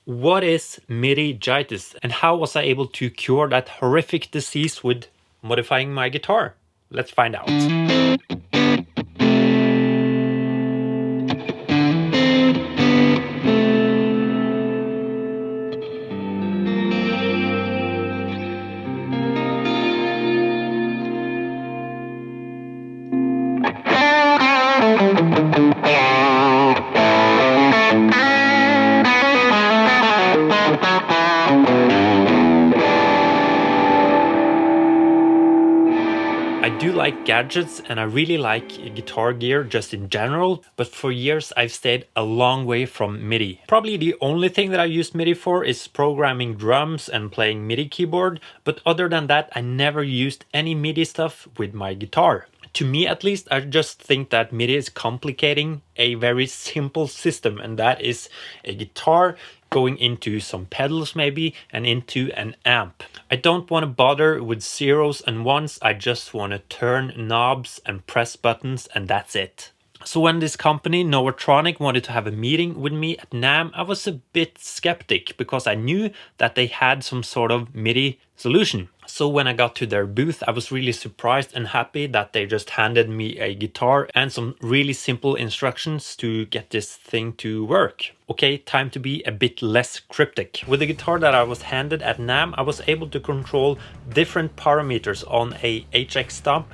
What is MIDI-gitis and how was I able to cure that horrific disease with modifying my guitar? Let's find out. I do like gadgets and I really like guitar gear just in general, but for years I've stayed a long way from MIDI. Probably the only thing that I use MIDI for is programming drums and playing MIDI keyboard, but other than that I never used any MIDI stuff with my guitar. To me at least, I just think that MIDI is complicating a very simple system, and that is a guitar going into some pedals maybe and into an amp. I don't want to bother with zeros and ones, I just want to turn knobs and press buttons and that's it. So when this company, Noatronic, wanted to have a meeting with me at NAMM, I was a bit skeptic because I knew that they had some sort of MIDI solution. So when I got to their booth, I was really surprised and happy that they just handed me a guitar and some really simple instructions to get this thing to work. Okay, time to be a bit less cryptic. With the guitar that I was handed at NAMM, I was able to control different parameters on a HX stomp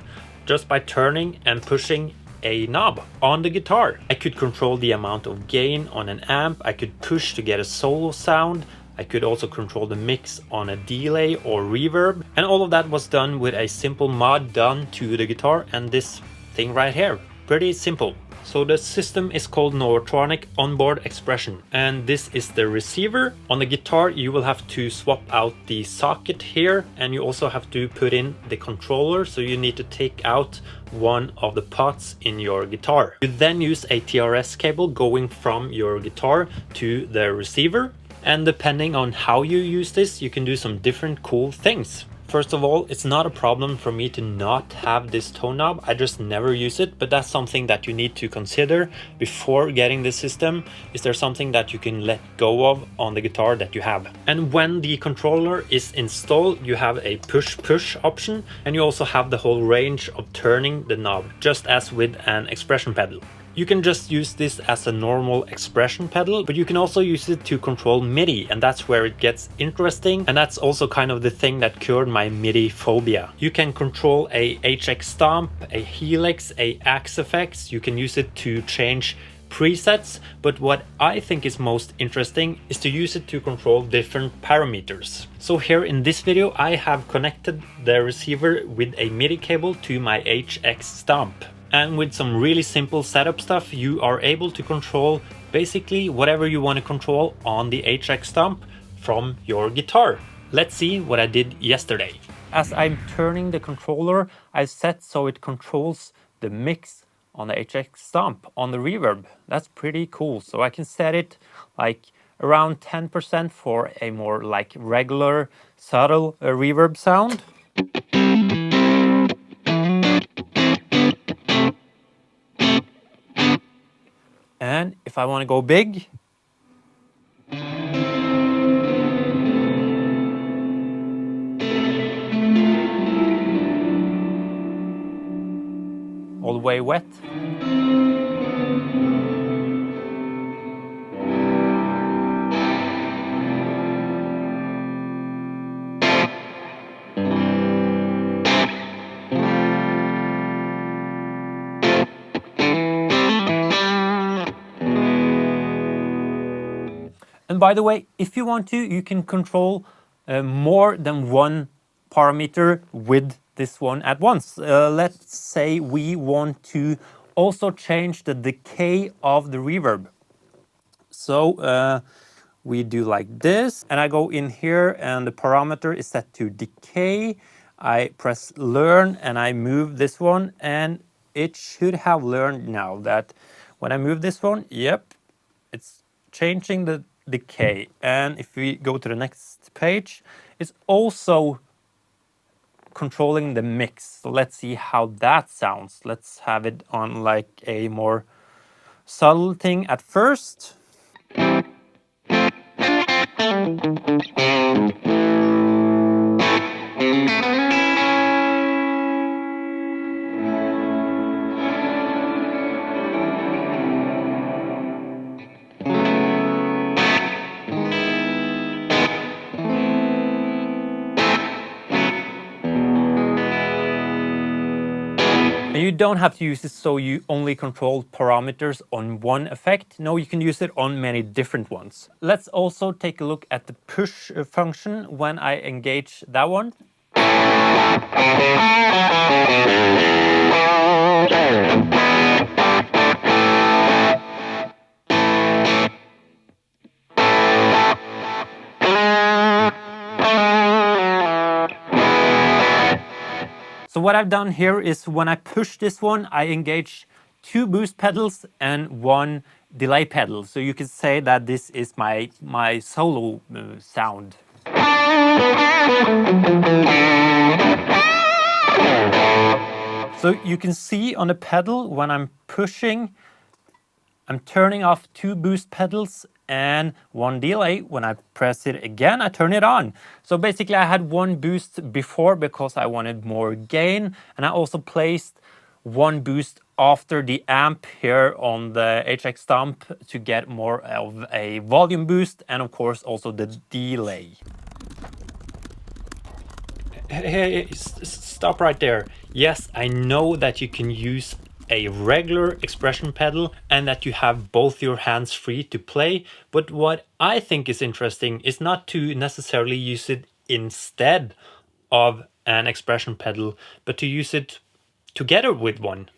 just by turning and pushing a knob on the guitar. I could control the amount of gain on an amp, I could push to get a solo sound, I could also control the mix on a delay or reverb, and all of that was done with a simple mod done to the guitar and this thing right here. Pretty simple. So the system is called Noatronic Onboard Expression, and this is the receiver. On the guitar you will have to swap out the socket here, and you also have to put in the controller, so you need to take out one of the pots in your guitar. You then use a TRS cable going from your guitar to the receiver, and depending on how you use this, you can do some different cool things. First of all, it's not a problem for me to not have this tone knob, I just never use it, but that's something that you need to consider before getting the system. Is there something that you can let go of on the guitar that you have? And when the controller is installed, you have a push-push option, and you also have the whole range of turning the knob, just as with an expression pedal. You can just use this as a normal expression pedal, but you can also use it to control MIDI, and that's where it gets interesting, and that's also kind of the thing that cured my MIDI phobia. You can control a HX stomp, a helix, a axe effects, you can use it to change presets, but what I think is most interesting is to use it to control different parameters. So here in this video I have connected the receiver with a MIDI cable to my HX stomp. And with some really simple setup stuff, you are able to control basically whatever you want to control on the HX stomp from your guitar. Let's see what I did yesterday. As I'm turning the controller, I set so it controls the mix on the HX stomp on the reverb. That's pretty cool. So I can set it like around 10% for a more like regular subtle reverb sound. And if I want to go big, all the way wet. And by the way, if you want to, you can control more than one parameter with this one at once. Let's say we want to also change the decay of the reverb. So we do like this, and I go in here and the parameter is set to decay. I press learn and I move this one, and it should have learned now that when I move this one, yep, it's changing the decay. And if we go to the next page, it's also controlling the mix. So let's see how that sounds. Let's have it on like a more subtle thing at first. And you don't have to use it so you only control parameters on one effect. No, you can use it on many different ones. Let's also take a look at the push function when I engage that one. So what I've done here is when I push this one, I engage 2 boost pedals and 1 delay pedal. So you could say that this is my solo sound. So you can see on the pedal when I'm pushing, I'm turning off 2 boost pedals and 1 delay. When I press it again, I turn it on. So basically I had 1 boost before because I wanted more gain, and I also placed 1 boost after the amp here on the HX stump to get more of a volume boost, and of course also the delay. Hey, stop right there. Yes, I know that you can use a regular expression pedal and that you have both your hands free to play, but what I think is interesting is not to necessarily use it instead of an expression pedal, but to use it together with one.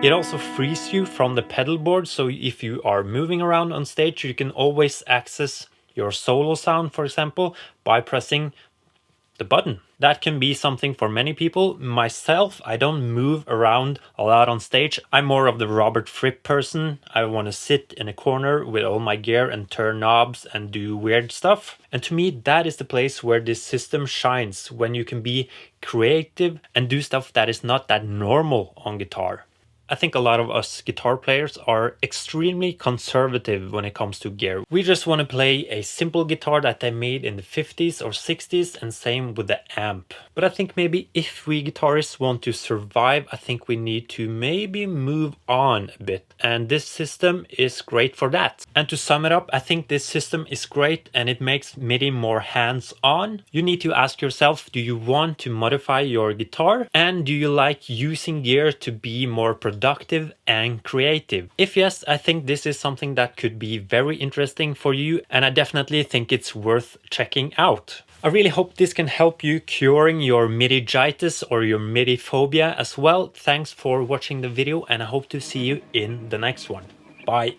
It also frees you from the pedal board, so if you are moving around on stage, you can always access your solo sound, for example, by pressing the button. That can be something for many people. Myself, I don't move around a lot on stage. I'm more of the Robert Fripp person. I want to sit in a corner with all my gear and turn knobs and do weird stuff. And to me, that is the place where this system shines, when you can be creative and do stuff that is not that normal on guitar. I think a lot of us guitar players are extremely conservative when it comes to gear. We just want to play a simple guitar that they made in the 50s or 60s, and same with the amp. But I think maybe if we guitarists want to survive, I think we need to maybe move on a bit. And this system is great for that. And to sum it up, I think this system is great and it makes MIDI more hands-on. You need to ask yourself, do you want to modify your guitar? And do you like using gear to be more productive and creative? If yes, I think this is something that could be very interesting for you, and I definitely think it's worth checking out. I really hope this can help you curing your MIDI-jitis or your MIDI phobia as well. Thanks for watching the video, and I hope to see you in the next one. Bye.